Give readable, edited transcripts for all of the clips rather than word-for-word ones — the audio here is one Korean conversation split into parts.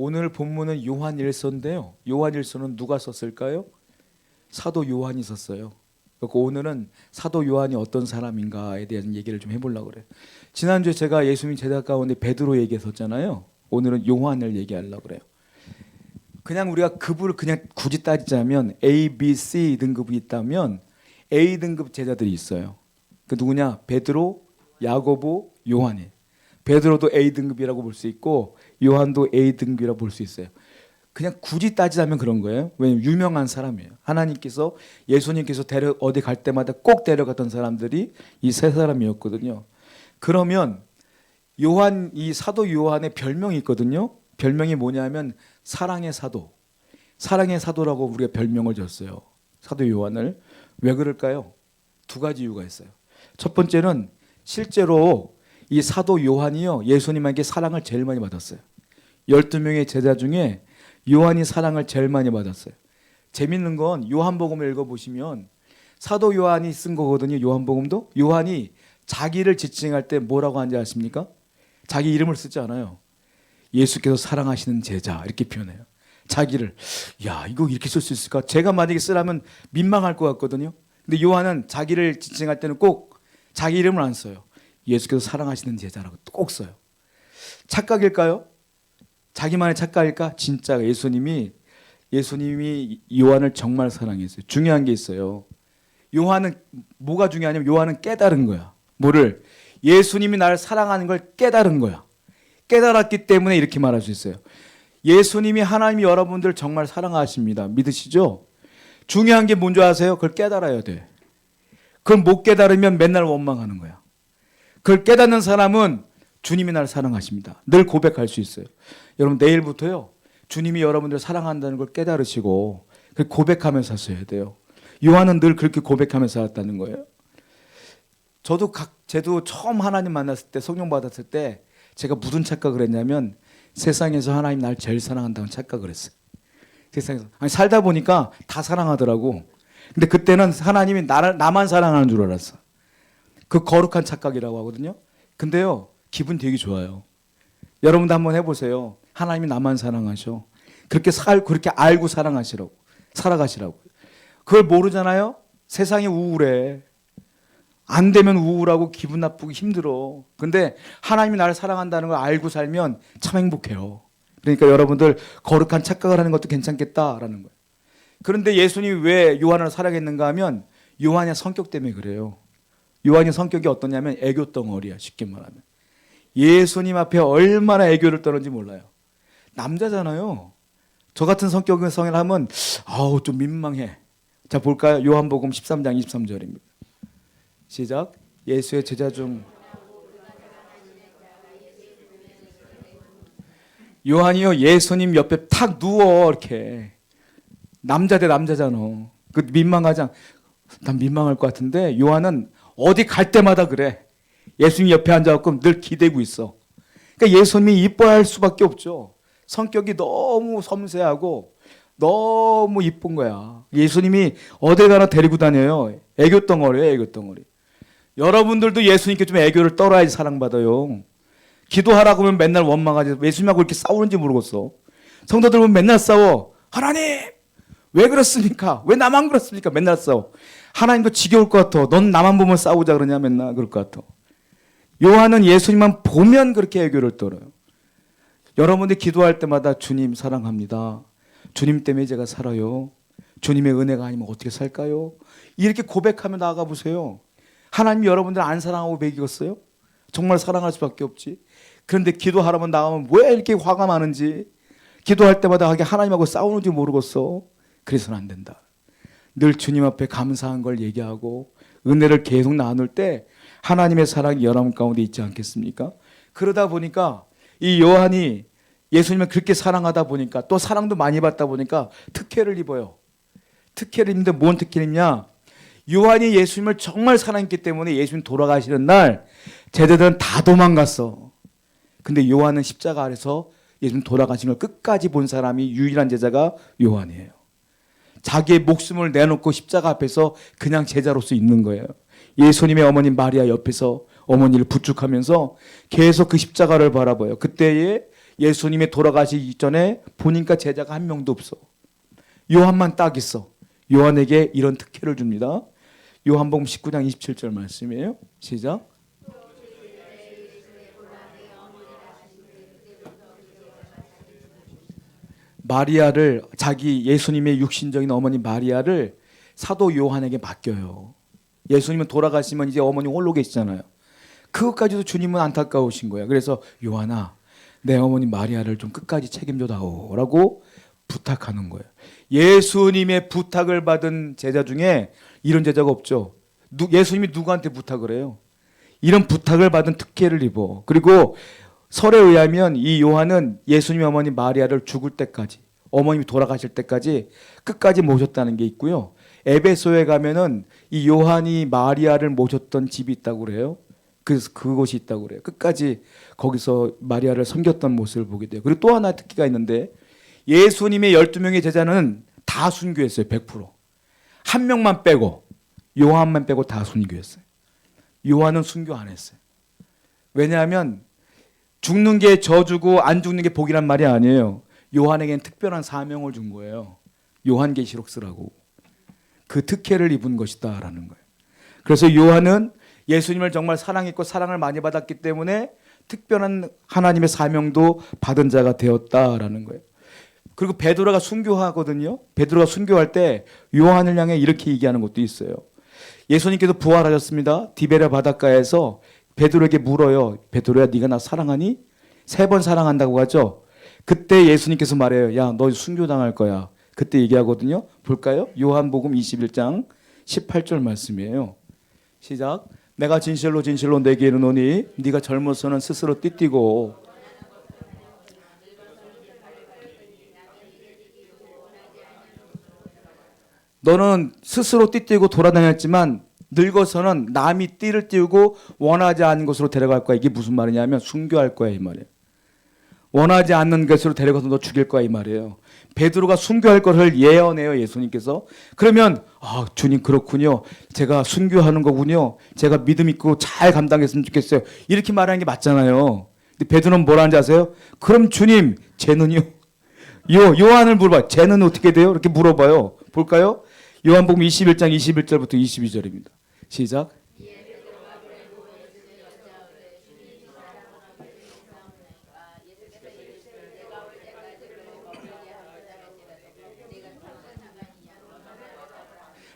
오늘 본문은 요한일서인데요. 요한일서는 누가 썼을까요? 사도 요한이 썼어요. 그래서 오늘은 사도 요한이 어떤 사람인가에 대한 얘기를 좀 해보려고 그래요. 지난주에 제가 예수님 제자 가운데 베드로 얘기했었잖아요. 오늘은 요한을 얘기하려고 그래요. 그냥 우리가 급을 그냥 굳이 따지자면 A, B, C 등급이 있다면 A 등급 제자들이 있어요. 그 누구냐? 베드로, 야고보, 요한이. 베드로도 A 등급이라고 볼 수 있고 요한도 A 등급이라고 볼 수 있어요. 그냥 굳이 따지자면 그런 거예요. 왜냐면 유명한 사람이에요. 하나님께서 예수님께서 어디 갈 때마다 꼭 데려갔던 사람들이 이 세 사람이었거든요. 그러면 요한, 이 사도 요한의 별명이 있거든요. 별명이 뭐냐면 사랑의 사도. 사랑의 사도라고 우리가 별명을 줬어요. 사도 요한을. 왜 그럴까요? 두 가지 이유가 있어요. 첫 번째는 실제로 이 사도 요한이요, 예수님에게 사랑을 제일 많이 받았어요. 12명의 제자 중에 요한이 사랑을 제일 많이 받았어요. 재밌는 건 요한복음을 읽어보시면 사도 요한이 쓴 거거든요. 요한복음도. 요한이 자기를 지칭할 때 뭐라고 하는지 아십니까? 자기 이름을 쓰지 않아요. 예수께서 사랑하시는 제자 이렇게 표현해요. 자기를. 야, 이거 이렇게 쓸 수 있을까? 제가 만약에 쓰라면 민망할 것 같거든요. 근데 요한은 자기를 지칭할 때는 꼭 자기 이름을 안 써요. 예수께서 사랑하시는 제자라고 꼭 써요. 착각일까요? 자기만의 착각일까? 진짜 예수님이 요한을 정말 사랑했어요. 중요한 게 있어요. 요한은 뭐가 중요하냐면 요한은 깨달은 거야. 뭐를? 예수님이 나를 사랑하는 걸 깨달은 거야. 깨달았기 때문에 이렇게 말할 수 있어요. 예수님이, 하나님이 여러분들 정말 사랑하십니다. 믿으시죠? 중요한 게 뭔지 아세요? 그걸 깨달아야 돼. 그걸 못 깨달으면 맨날 원망하는 거야. 그걸 깨닫는 사람은 주님이 나를 사랑하십니다. 늘 고백할 수 있어요. 여러분 내일부터요, 주님이 여러분들을 사랑한다는 걸 깨달으시고 고백하면서 사셔야 돼요. 요한은 늘 그렇게 고백하면서 살았다는 거예요. 저도 처음 하나님 만났을 때, 성령 받았을 때 제가 무슨 착각을 했냐면 세상에서 하나님 날 제일 사랑한다는 착각을 했어요. 세상에서. 아니, 살다 보니까 다 사랑하더라고. 근데 그때는 하나님이 나만 사랑하는 줄 알았어. 그 거룩한 착각이라고 하거든요. 근데요, 기분 되게 좋아요. 여러분도 한번 해보세요. 하나님이 나만 사랑하셔. 그렇게 알고 살아가시라고. 그걸 모르잖아요? 세상이 우울해. 안 되면 우울하고 기분 나쁘고 힘들어. 근데 하나님이 나를 사랑한다는 걸 알고 살면 참 행복해요. 그러니까 여러분들 거룩한 착각을 하는 것도 괜찮겠다라는 거예요. 그런데 예수님이 왜 요한을 사랑했는가 하면 요한의 성격 때문에 그래요. 요한의 성격이 어떠냐면 애교덩어리야, 쉽게 말하면. 예수님 앞에 얼마나 애교를 떠는지 몰라요. 남자잖아요. 저 같은 성격을 하면 좀 민망해. 자, 볼까요? 요한복음 13장 23절입니다. 시작. 예수의 제자 중 요한이요, 예수님 옆에 탁 누워. 이렇게 남자 대 남자잖아. 그 민망하지 난 민망할 것 같은데 요한은 어디 갈 때마다 그래. 예수님 옆에 앉아갖고 늘 기대고 있어. 그러니까 예수님이 이뻐할 수밖에 없죠. 성격이 너무 섬세하고 너무 이쁜 거야. 예수님이 어딜 가나 데리고 다녀요. 애교덩어리예요, 애교덩어리. 여러분들도 예수님께 좀 애교를 떨어야지 사랑받아요. 기도하라고 하면 맨날 원망하지. 예수님하고 이렇게 싸우는지 모르겠어. 성도들 보면 맨날 싸워. 하나님 왜 그렇습니까? 왜 나만 그렇습니까? 맨날 싸워. 하나님도 지겨울 것 같아. 넌 나만 보면 싸우자 그러냐? 맨날 그럴 것 같아. 요한은 예수님만 보면 그렇게 애교를 떨어요. 여러분들이 기도할 때마다 주님 사랑합니다. 주님 때문에 제가 살아요. 주님의 은혜가 아니면 어떻게 살까요? 이렇게 고백하며 나아가 보세요. 하나님이 여러분들 안 사랑하고 배기겠어요? 정말 사랑할 수밖에 없지. 그런데 기도하라면 나가면 왜 이렇게 화가 많은지, 기도할 때마다 하나님하고 싸우는지 모르겠어. 그래서는 안 된다. 늘 주님 앞에 감사한 걸 얘기하고 은혜를 계속 나눌 때 하나님의 사랑이 여러분 가운데 있지 않겠습니까? 그러다 보니까 이 요한이 예수님을 그렇게 사랑하다 보니까, 또 사랑도 많이 받다 보니까 특혜를 입어요. 특혜를 입는데 뭔 특혜를 입냐? 요한이 예수님을 정말 사랑했기 때문에 예수님 돌아가시는 날 제자들은 다 도망갔어. 근데 요한은 십자가 아래서 예수님 돌아가신 걸 끝까지 본 사람이 유일한 제자가 요한이에요. 자기의 목숨을 내놓고 십자가 앞에서 그냥 제자로서 있는 거예요. 예수님의 어머니 마리아 옆에서 어머니를 부축하면서 계속 그 십자가를 바라봐요. 그때에 예수님이 돌아가시기 이전에 보니까 제자가 한 명도 없어. 요한만 딱 있어. 요한에게 이런 특혜를 줍니다. 요한복음 19장 27절 말씀이에요. 시작. 마리아를, 자기 예수님의 육신적인 어머니 마리아를 사도 요한에게 맡겨요. 예수님은 돌아가시면 이제 어머니 홀로 계시잖아요. 그것까지도 주님은 안타까우신 거예요. 그래서 요한아, 내 어머니 마리아를 좀 끝까지 책임져다오 라고 부탁하는 거예요. 예수님의 부탁을 받은 제자 중에 이런 제자가 없죠. 예수님이 누구한테 부탁을 해요? 이런 부탁을 받은 특혜를 입어. 그리고 설에 의하면 이 요한은 예수님의 어머니 마리아를 죽을 때까지, 어머님이 돌아가실 때까지 끝까지 모셨다는 게 있고요. 에베소에 가면은 이 요한이 마리아를 모셨던 집이 있다고 그래요. 그래서 그곳이 있다고 그래요. 끝까지 거기서 마리아를 섬겼던 모습을 보게 돼요. 그리고 또 하나 특기가 있는데, 예수님의 12명의 제자는 다 순교했어요. 100%. 한 명만 빼고, 요한만 빼고 다 순교했어요. 요한은 순교 안 했어요. 왜냐하면 죽는 게 저주고 안 죽는 게 복이란 말이 아니에요. 요한에겐 특별한 사명을 준 거예요. 요한계시록 쓰라고. 그 특혜를 입은 것이다 라는 거예요. 그래서 요한은 예수님을 정말 사랑했고 사랑을 많이 받았기 때문에 특별한 하나님의 사명도 받은 자가 되었다라는 거예요. 그리고 베드로가 순교하거든요. 베드로가 순교할 때 요한을 향해 이렇게 얘기하는 것도 있어요. 예수님께서 부활하셨습니다. 디베랴 바닷가에서 베드로에게 물어요. 베드로야, 네가 나 사랑하니? 3번 사랑한다고 하죠. 그때 예수님께서 말해요. 야, 너 순교당할 거야. 그때 얘기하거든요. 볼까요? 요한복음 21장 18절 말씀이에요. 시작. 내가 진실로 진실로 내게 이르노니 네가 젊어서는 스스로 띠띠고 너는 스스로 띠띠고 돌아다녔지만 늙어서는 남이 띠를 띠우고 원하지 않는 곳으로 데려갈 거야. 이게 무슨 말이냐면 순교할 거야 이 말이에요. 원하지 않는 것으로 데려가서 너 죽일 거야 이 말이에요. 베드로가 순교할 것을 예언해요 예수님께서. 그러면 아 주님 그렇군요. 제가 순교하는 거군요. 제가 믿음 있고 잘 감당했으면 좋겠어요. 이렇게 말하는 게 맞잖아요. 근데 베드로는 뭐라는지 아세요? 그럼 주님 쟤는요? 요한을 물어봐. 쟤는 어떻게 돼요? 이렇게 물어봐요. 볼까요? 요한복음 21장 21절부터 22절입니다. 시작.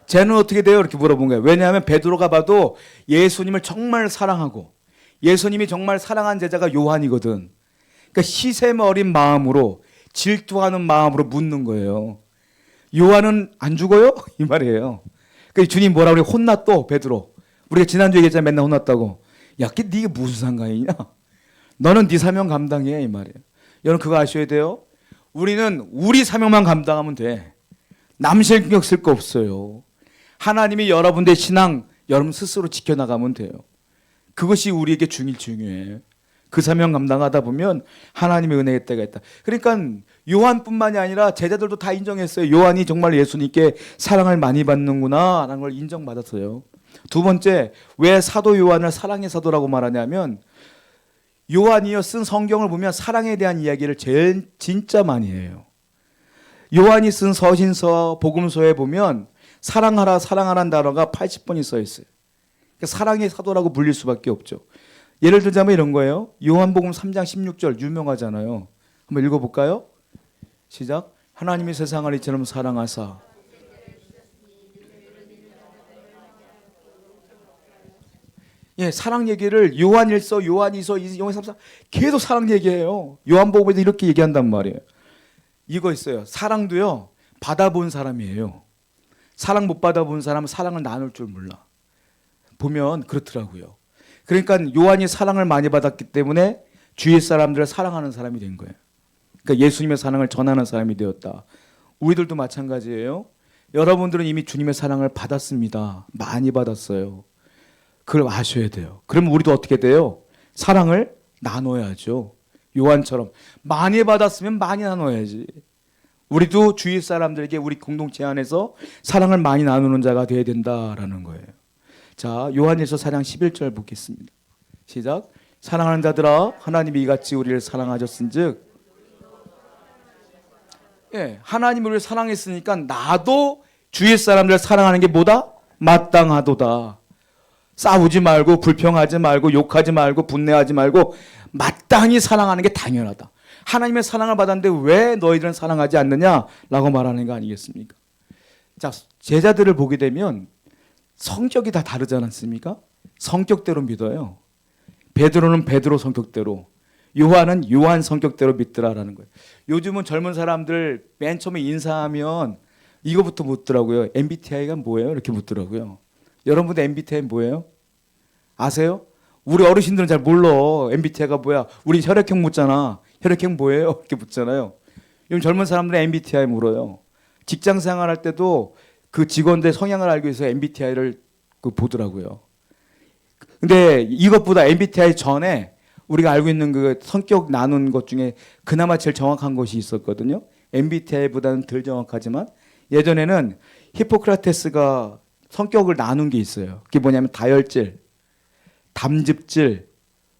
쟤는 어떻게 돼요? 이렇게 물어본 거예요. 왜냐하면 베드로가 봐도 예수님을 정말 사랑하고 예수님이 정말 사랑한 제자가 요한이거든. 그러니까 시샘 어린 마음으로 질투하는 마음으로 묻는 거예요. 요한은 안 죽어요? 이 말이에요. 그러니까 주님 뭐라 그래? 혼났또 베드로. 우리가 지난주에 얘기했잖아. 맨날 혼났다고. 야, 네가 무슨 상관이냐? 너는 네 사명 감당해 이 말이에요. 여러분 그거 아셔야 돼요. 우리는 우리 사명만 감당하면 돼. 남 신경 쓸 거 없어요. 하나님이 여러분의 신앙 여러분 스스로 지켜나가면 돼요. 그것이 우리에게 중요해요. 그 사명 감당하다 보면 하나님의 은혜의 때가 있다. 그러니까 요한뿐만이 아니라 제자들도 다 인정했어요. 요한이 정말 예수님께 사랑을 많이 받는구나 라는 걸 인정받았어요. 두 번째, 왜 사도 요한을 사랑의 사도라고 말하냐면 요한이요 쓴 성경을 보면 사랑에 대한 이야기를 제일 진짜 많이 해요. 요한이 쓴 서신서, 복음서에 보면 사랑하라, 사랑하라는 단어가 80번이 써 있어요. 그러니까 사랑의 사도라고 불릴 수밖에 없죠. 예를 들자면 이런 거예요. 요한복음 3장 16절 유명하잖아요. 한번 읽어볼까요? 시작. 하나님이 세상을 이처럼 사랑하사. 예, 사랑 얘기를 요한일서, 요한이서, 요한 3서 계속 사랑 얘기해요. 요한복음에도 이렇게 얘기한단 말이에요. 이거 있어요. 사랑도요 받아본 사람이에요. 사랑 못 받아본 사람은 사랑을 나눌 줄 몰라. 보면 그렇더라고요. 그러니까 요한이 사랑을 많이 받았기 때문에 주위 사람들을 사랑하는 사람이 된 거예요. 그러니까 예수님의 사랑을 전하는 사람이 되었다. 우리들도 마찬가지예요. 여러분들은 이미 주님의 사랑을 받았습니다. 많이 받았어요. 그걸 아셔야 돼요. 그럼 우리도 어떻게 돼요? 사랑을 나눠야죠. 요한처럼 많이 받았으면 많이 나눠야지. 우리도 주위 사람들에게 우리 공동체 안에서 사랑을 많이 나누는 자가 되어야 된다라는 거예요. 자, 요한일서 4장 11절 보겠습니다. 시작. 사랑하는 자들아 하나님이 이같이 우리를 사랑하셨은즉 예, 하나님을 우리를 사랑했으니까 나도 주위 사람들을 사랑하는 게 뭐다? 마땅하도다. 싸우지 말고 불평하지 말고 욕하지 말고 분내하지 말고 마땅히 사랑하는 게 당연하다. 하나님의 사랑을 받았는데 왜 너희들은 사랑하지 않느냐라고 말하는 거 아니겠습니까? 자, 제자들을 보게 되면 성격이 다 다르지 않습니까? 성격대로 믿어요. 베드로는 베드로 성격대로, 요한은 요한 성격대로 믿더라라는 거예요. 요즘은 젊은 사람들 맨 처음에 인사하면 이거부터 묻더라고요. MBTI가 뭐예요? 이렇게 묻더라고요. 여러분들 MBTI 뭐예요? 아세요? 우리 어르신들은 잘 몰라. MBTI가 뭐야? 우리 혈액형 묻잖아. 혈액형 뭐예요? 이렇게 묻잖아요. 요즘 젊은 사람들은 MBTI 물어요. 직장 생활할 때도 그 직원들 성향을 알기 위해서 MBTI를 보더라고요. 근데 이것보다 MBTI 전에 우리가 알고 있는 그 성격 나눈 것 중에 그나마 제일 정확한 것이 있었거든요. MBTI보다는 덜 정확하지만 예전에는 히포크라테스가 성격을 나눈 게 있어요. 그게 뭐냐면 다혈질, 담즙질,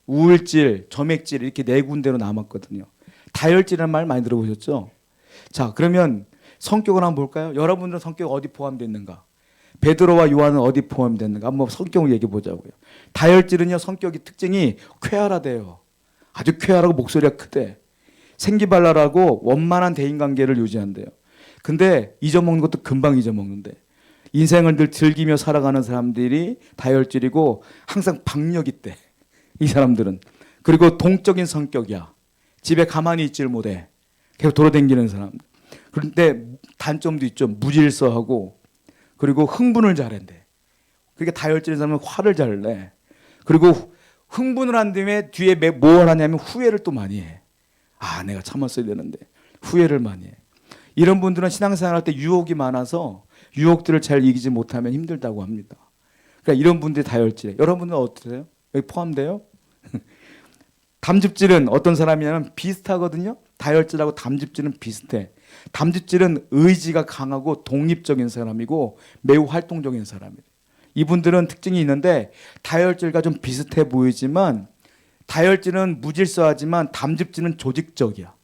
우울질, 점액질 이렇게 네 군데로 남았거든요. 다혈질이라는 말 많이 들어보셨죠? 자, 그러면 성격을 한번 볼까요? 여러분들은 성격 어디 포함되어 있는가? 베드로와 요한은 어디 포함됐는가? 한번 성격을 얘기해 보자고요. 다혈질은요, 성격이 특징이 쾌활하대요. 아주 쾌활하고 목소리가 크대. 생기발랄하고 원만한 대인관계를 유지한대요. 근데 잊어먹는 것도 금방 잊어먹는데. 인생을 늘 즐기며 살아가는 사람들이 다혈질이고 항상 박력 있대. 이 사람들은. 그리고 동적인 성격이야. 집에 가만히 있질 못해. 계속 돌아다니는 사람. 그런데 단점도 있죠. 무질서하고 그리고 흥분을 잘한대. 그러니까 다혈질인 사람은 화를 잘 내. 그리고 흥분을 한 다음에 뒤에 뭘 하냐면 후회를 또 많이 해. 아, 내가 참았어야 되는데. 후회를 많이 해. 이런 분들은 신앙생활 할 때 유혹이 많아서 유혹들을 잘 이기지 못하면 힘들다고 합니다. 그러니까 이런 분들이 다혈질이에요. 여러분은 어떠세요? 여기 포함돼요? 담즙질은 어떤 사람이냐면 비슷하거든요. 다혈질하고 담즙질은 비슷해. 담즙질은 의지가 강하고 독립적인 사람이고 매우 활동적인 사람이에요. 이분들은 특징이 있는데 다혈질과 좀 비슷해 보이지만 다혈질은 무질서하지만 담즙질은 조직적이야.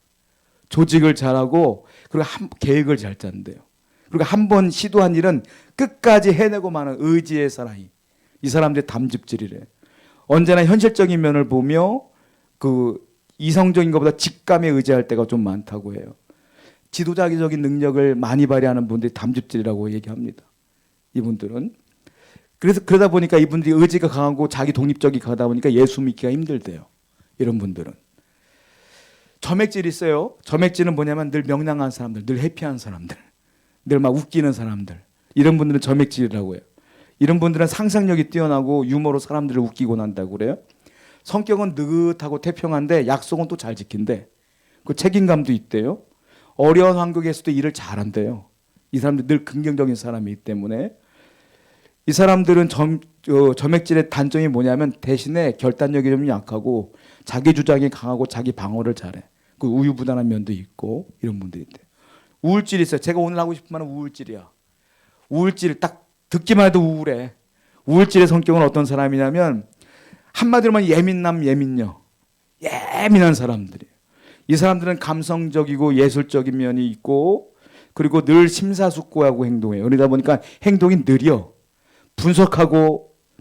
조직을 잘하고 그리고 계획을 잘 짠대요. 그리고 한 번 시도한 일은 끝까지 해내고 마는 의지의 사나이. 이 사람들이 담즙질이래. 언제나 현실적인 면을 보며 그 이성적인 것보다 직감에 의지할 때가 좀 많다고 해요. 지도자적인 능력을 많이 발휘하는 분들이 담즙질이라고 얘기합니다. 이분들은. 그래서 그러다 보니까 이분들이 의지가 강하고 자기 독립적이 가다 보니까 예수 믿기가 힘들대요. 이런 분들은. 점액질이 있어요. 점액질은 뭐냐면 늘 명랑한 사람들, 늘 해피한 사람들, 늘 막 웃기는 사람들. 이런 분들은 점액질이라고 해요. 이런 분들은 상상력이 뛰어나고 유머로 사람들을 웃기고 난다고 그래요. 성격은 느긋하고 태평한데 약속은 또 잘 지킨대. 그 책임감도 있대요. 어려운 환경에서도 일을 잘한대요. 이 사람들 늘 긍정적인 사람이기 때문에. 이 사람들은 점액질의 단점이 뭐냐면 대신에 결단력이 좀 약하고 자기 주장이 강하고 자기 방어를 잘해. 그 우유부단한 면도 있고 이런 분들이 있대요. 우울질이 있어요. 제가 오늘 하고 싶은 말은 우울질이야. 우울질 딱 듣기만 해도 우울해. 우울질의 성격은 어떤 사람이냐면 한마디로만 예민녀. 예민한 사람들이에요. 이 사람들은 감성적이고 예술적인 면이 있고 그리고 늘 심사숙고하고 행동해요. 그러다 보니까 행동이 느려.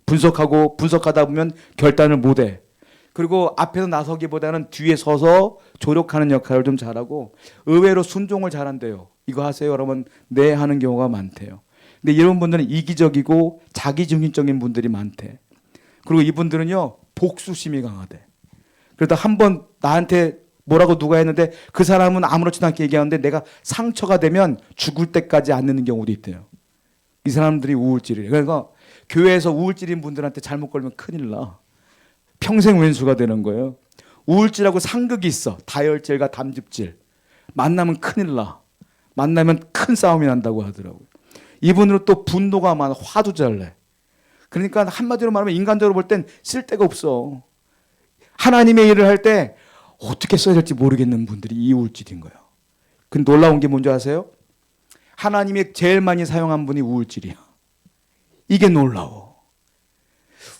분석하다 보면 결단을 못해. 그리고 앞에서 나서기보다는 뒤에 서서 조력하는 역할을 좀 잘하고 의외로 순종을 잘한대요. 이거 하세요 여러분. 네 하는 경우가 많대요. 근데 이런 분들은 이기적이고 자기중심적인 분들이 많대. 그리고 이분들은요 복수심이 강하대. 그러다 한번 나한테 뭐라고 누가 했는데 그 사람은 아무렇지도 않게 얘기하는데 내가 상처가 되면 죽을 때까지 안 느는 경우도 있대요. 이 사람들이 우울질이에요. 그러니까 교회에서 우울질인 분들한테 잘못 걸면 큰일 나. 평생 왼수가 되는 거예요. 우울질하고 상극이 있어. 다혈질과 담즙질. 만나면 큰일 나. 만나면 큰 싸움이 난다고 하더라고요. 이분으로 또 분노가 많아. 화도 잘 내. 그러니까 한마디로 말하면 인간적으로 볼 땐 쓸데가 없어. 하나님의 일을 할 때 어떻게 써야 될지 모르겠는 분들이 이 우울질인 거예요. 근데 놀라운 게 뭔지 아세요? 하나님이 제일 많이 사용한 분이 우울질이야. 이게 놀라워.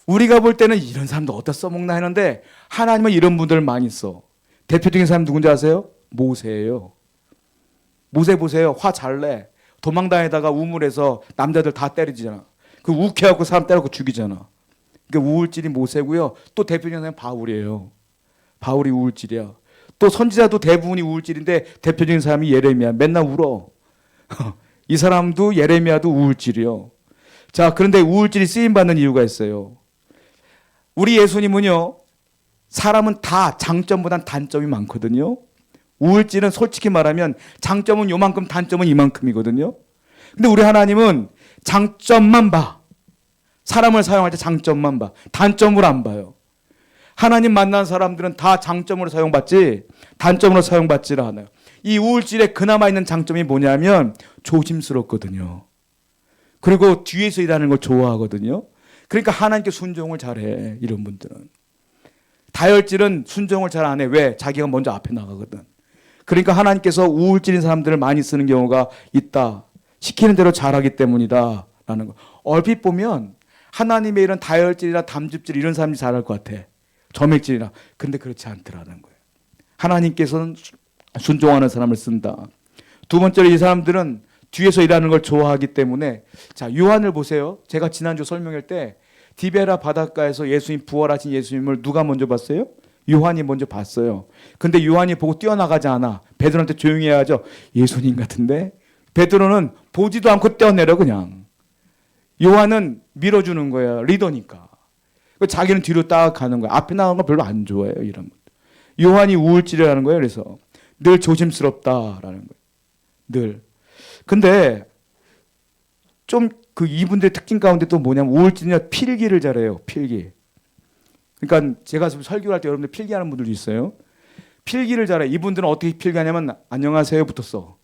우리가 볼 때는 이런 사람도 어디다 써먹나 했는데 하나님은 이런 분들을 많이 써. 대표적인 사람 누군지 아세요? 모세예요. 모세 보세요. 화 잘 내. 도망다니다가 우물에서 남자들 다 때리잖아. 그 욱해갖고 사람 때려갖고 죽이잖아. 그러니까 우울질이 모세고요. 또 대표적인 사람이 바울이에요. 바울이 우울질이야. 또 선지자도 대부분이 우울질인데 대표적인 사람이 예레미야. 맨날 울어. 이 사람도 예레미야도 우울질이요. 자, 그런데 우울질이 쓰임받는 이유가 있어요. 우리 예수님은요, 사람은 다 장점보단 단점이 많거든요. 우울질은 솔직히 말하면 장점은 요만큼, 단점은 이만큼이거든요. 근데 우리 하나님은 장점만 봐. 사람을 사용할 때 장점만 봐. 단점을 안 봐요. 하나님 만난 사람들은 다 장점으로 사용받지 단점으로 사용받지를 않아요. 이 우울질에 그나마 있는 장점이 뭐냐면 조심스럽거든요. 그리고 뒤에서 일하는 걸 좋아하거든요. 그러니까 하나님께 순종을 잘해. 이런 분들은. 다혈질은 순종을 잘 안 해. 왜? 자기가 먼저 앞에 나가거든. 그러니까 하나님께서 우울질인 사람들을 많이 쓰는 경우가 있다. 시키는 대로 잘하기 때문이다 라는 거. 얼핏 보면 하나님의 이런 다혈질이나 담즙질 이런 사람이 잘할 것 같아. 점액질이나. 근데 그렇지 않더라는 거예요. 하나님께서는 순종하는 사람을 쓴다. 두 번째로 이 사람들은 뒤에서 일하는 걸 좋아하기 때문에, 자, 요한을 보세요. 제가 지난주 설명할 때 디베라 바닷가에서 예수님, 부활하신 예수님을 누가 먼저 봤어요? 요한이 먼저 봤어요. 근데 요한이 보고 뛰어나가지 않아. 베드로한테 조용히 해야죠. 예수님 같은데? 베드로는 보지도 않고 뛰어내려 그냥. 요한은 밀어주는 거야. 리더니까. 자기는 뒤로 딱 가는 거야. 앞에 나가는 거 별로 안 좋아해요. 이런 것. 요한이 우울질이라는 거예요. 그래서 늘 조심스럽다라는 거예요. 늘. 근데 좀 그 이분들의 특징 가운데 또 뭐냐면 우울증이나 필기를 잘해요. 필기. 그러니까 제가 지금 설교할 때 여러분들 필기하는 분들도 있어요. 필기를 잘해. 이분들은 어떻게 필기하냐면 안녕하세요부터 써.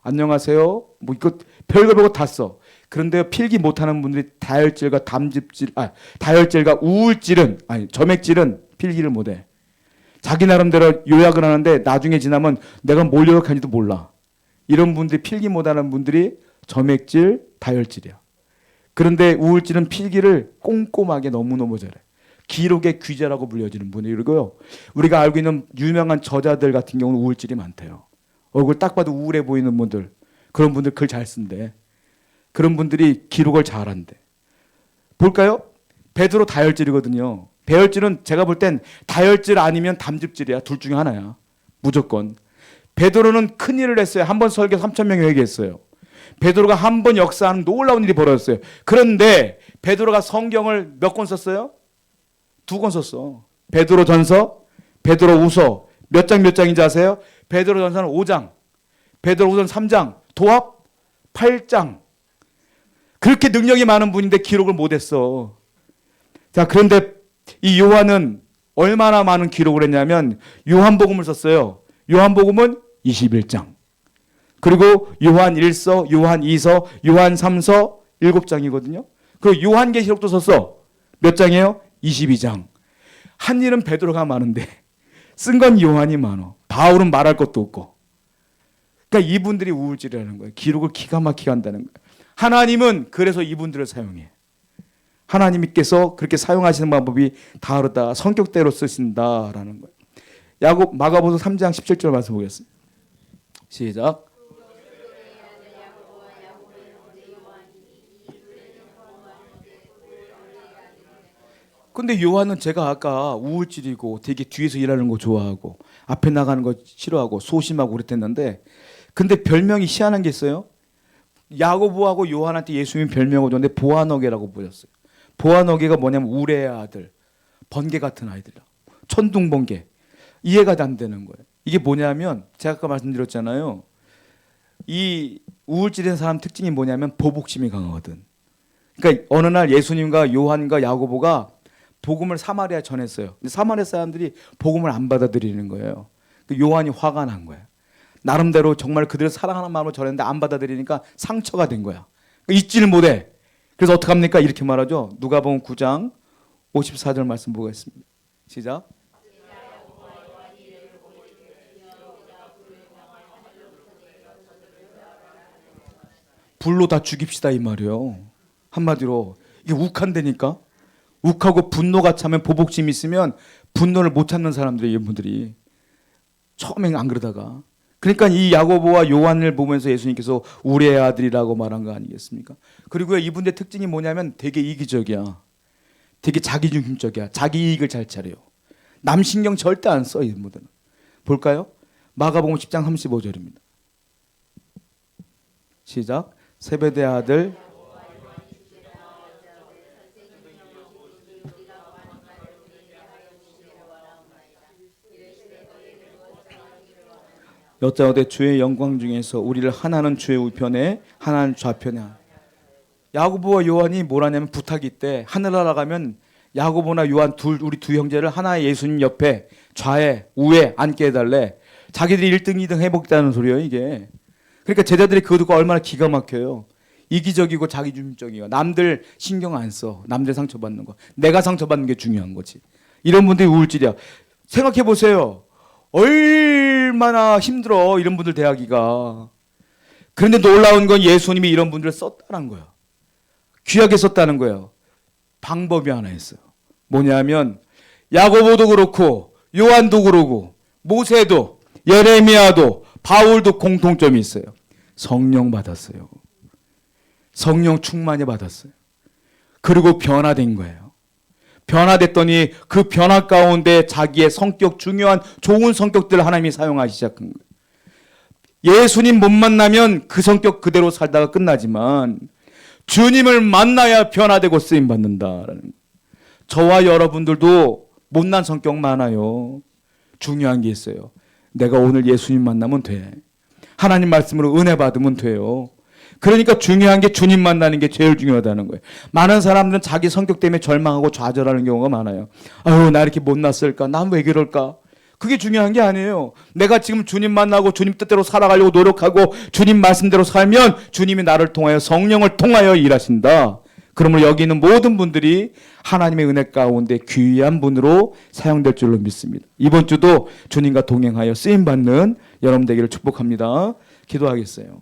안녕하세요. 뭐 이거 별거 다 써. 그런데 필기 못하는 분들이 다혈질과 담즙질, 다혈질과 우울질은 점액질은 필기를 못해. 자기 나름대로 요약을 하는데 나중에 지나면 내가 뭘 요약하는지도 몰라. 이런 분들이 필기 못하는 분들이 점액질, 다혈질이야. 그런데 우울질은 필기를 꼼꼼하게 너무너무 잘해. 기록의 귀재라고 불려지는 분이고요. 우리가 알고 있는 유명한 저자들 같은 경우는 우울질이 많대요. 얼굴 딱 봐도 우울해 보이는 분들, 그런 분들 글 잘 쓴대. 그런 분들이 기록을 잘한대. 볼까요? 베드로 다혈질이거든요. 배혈질은 제가 볼 땐 다혈질 아니면 담즙질이야. 둘 중에 하나야. 무조건. 베드로는 큰 일을 했어요. 한 번 설교 3,000명이 회개했어요. 베드로가 한 번 역사하는 놀라운 일이 벌어졌어요. 그런데 베드로가 성경을 몇 권 썼어요? 2권 썼어. 베드로 전서, 베드로 우서. 몇 장인지 아세요? 베드로 전서는 5장, 베드로 우서는 3장, 도합 8장. 그렇게 능력이 많은 분인데 기록을 못했어. 자, 그런데 이 요한은 얼마나 많은 기록을 했냐면 요한복음을 썼어요. 요한복음은 21장. 그리고 요한 1서, 요한 2서, 요한 3서 7장이거든요. 그리고 요한계시록도 썼어. 몇 장이에요? 22장. 한 일은 베드로가 많은데 쓴 건 요한이 많어. 바울은 말할 것도 없고. 그러니까 이분들이 우울질이라는 거예요. 기록을 기가 막히게 한다는 거예요. 하나님은 그래서 이분들을 사용해. 하나님께서 그렇게 사용하시는 방법이 다르다. 성격대로 쓰신다라는 거예요. 마가복음 3장 17절 말씀 보겠습니다. 시작. 근데 요한은 제가 아까 우울질이고 되게 뒤에서 일하는 거 좋아하고 앞에 나가는 거 싫어하고 소심하고 그랬댔는데, 근데 별명이 희한한 게 있어요. 야고보하고 요한한테 예수님이 별명을 줬는데 보아너게라고 불렸어요. 보아너게가 뭐냐면 우레의 아들, 번개 같은 아이들이라. 천둥번개. 이해가 안 되는 거예요. 이게 뭐냐면 제가 아까 말씀드렸잖아요. 이 우울질인 사람 특징이 뭐냐면 보복심이 강하거든. 그러니까 어느 날 예수님과 요한과 야고보가 복음을 사마리아에 전했어요. 근데 사마리아 사람들이 복음을 안 받아들이는 거예요. 요한이 화가 난 거예요. 나름대로 정말 그들을 사랑하는 마음으로 전했는데 안 받아들이니까 상처가 된 거야. 잊지를 못해. 그래서 어떡합니까? 이렇게 말하죠. 누가복음 9장 54절 말씀 보겠습니다. 시작. 불로 다 죽입시다 이 말이에요. 한마디로 이게 욱한다니까. 욱하고 분노가 차면 보복심이 있으면 분노를 못 참는 사람들이 이분들이 처음엔 안 그러다가. 그러니까 이 야고보와 요한을 보면서 예수님께서 우리의 아들이라고 말한 거 아니겠습니까? 그리고 이분의 특징이 뭐냐면 되게 이기적이야. 되게 자기중심적이야. 자기 이익을 잘 차려요. 남 신경 절대 안 써, 이분들은. 볼까요? 마가복음 10장 35절입니다. 시작. 세베대 아들 여짜오되 주의 영광 중에서 우리를 하나는 주의 우편에 하나는 좌편에. 야고보와 요한이 뭘 하냐면 부탁이 있대. 하늘 날아가면 야고보나 요한 우리 두 형제를 하나의 예수님 옆에 좌에 우에 앉게 해달래. 자기들이 1등 2등 해보겠다는 소리예요 이게. 그러니까 제자들이 그거 듣고 얼마나 기가 막혀요. 이기적이고 자기중심적이고 남들 신경 안 써. 남들 상처받는 거. 내가 상처받는 게 중요한 거지. 이런 분들이 우울질이야. 생각해 보세요. 얼마나 힘들어 이런 분들 대하기가. 그런데 놀라운 건 예수님이 이런 분들을 썼다는 거예요. 귀하게 썼다는 거예요. 방법이 하나 있어요. 뭐냐면 야고보도 그렇고 요한도 그러고 모세도 예레미야도 바울도 공통점이 있어요. 성령 받았어요. 성령 충만히 받았어요. 그리고 변화된 거예요. 변화됐더니 그 변화 가운데 자기의 성격, 중요한 좋은 성격들을 하나님이 사용하기 시작한 거예요. 예수님 못 만나면 그 성격 그대로 살다가 끝나지만 주님을 만나야 변화되고 쓰임받는다라는 거예요. 저와 여러분들도 못난 성격 많아요. 중요한 게 있어요. 내가 오늘 예수님 만나면 돼. 하나님 말씀으로 은혜 받으면 돼요. 그러니까 중요한 게 주님 만나는 게 제일 중요하다는 거예요. 많은 사람들은 자기 성격 때문에 절망하고 좌절하는 경우가 많아요. 아유, 나 이렇게 못났을까? 난 왜 그럴까? 그게 중요한 게 아니에요. 내가 지금 주님 만나고 주님 뜻대로 살아가려고 노력하고 주님 말씀대로 살면 주님이 나를 통하여 성령을 통하여 일하신다. 그러므로 여기 있는 모든 분들이 하나님의 은혜 가운데 귀한 분으로 사용될 줄로 믿습니다. 이번 주도 주님과 동행하여 쓰임받는 여러분 되기를 축복합니다. 기도하겠어요.